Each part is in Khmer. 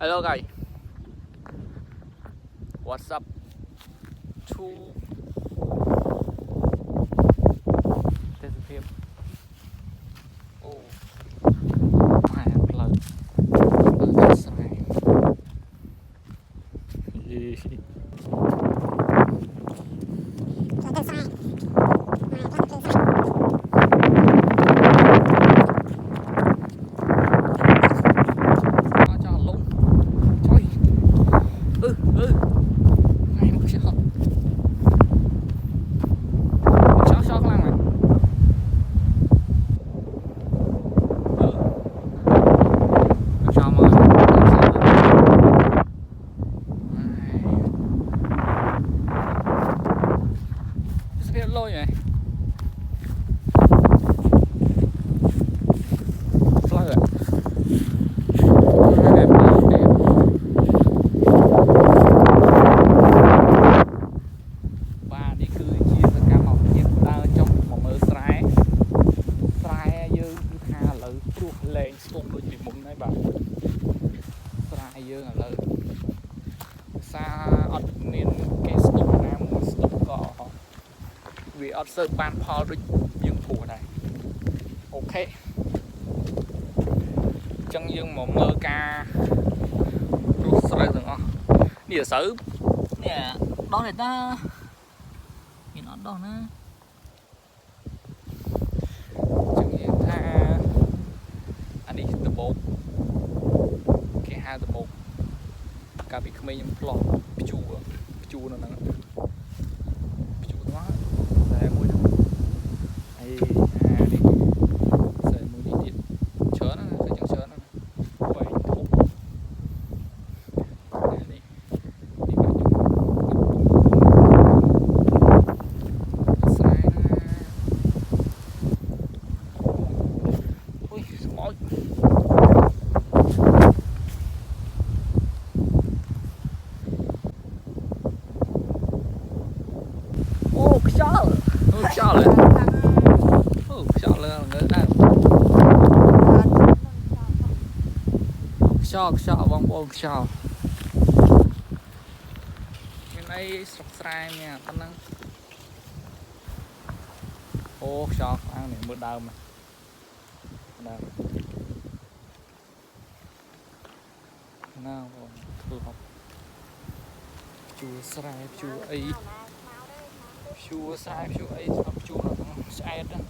Hello guys, what's up? To ទេសភាពអូម៉ែផ្លូវកាត់ស្រែយេលុយហ៎ផ្លូវបាទនេះគឺជាសកម្មភាពដើរចុះមកមើលស្រែយើងគឺថាឥឡូវព្រោះលែងស្ទុកដូចពីមុនហើយបាទស្រែយើងឥឡូវសារអត់មានគេស្ទុកណាមួយស្ទុកក៏វាអត់សូវបានផលដូចយើងព្រោះដែរអូខេអញ្ចឹងយើងមកមើលការព្រោះស្រូវទាំងអស់នេះស្រូវនេះដោះនេះតាមានអត់ដោះណាអញ្ចឹងយើងថាអានេះដបោកគេហៅដបោកកាលពីក្មេងខ្ញុំផ្លោះព្យួរនៅហ្នឹងព្យួរទៅតែមួយហ្នឹងហើយនេះខ្សែមួយនេះទៀតច្រើនណាស់គឺចឹងច្រើនណាស់វែងធំនេះស្រែអូយស្មោចខ្យល់ខ្យល់លើងើដែរខ្យល់បងប្អូនខ្យល់មានអីស្រុកស្រែមានប៉ុណ្ណឹងអូខ្យល់ខ្លាំងនេះមើលដើមណាបងធ្វើហប់ជួស្រែជួអីព្យួរស្រែព្យួរអីស្រាប់ព្យួរក្នុងឆ្អែតហ្នឹង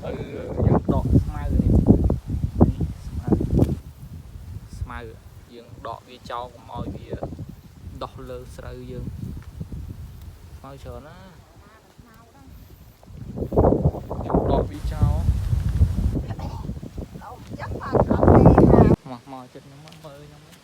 ទៅយើងដកស្មៅនេះស្មៅយើងដកវាចោលកុំឲ្យវាដោះលើស្រូវយើងស្មៅច្រើនណាយើងដកវាចោលមកចិត្តខ្ញុំមើលខ្ញុំ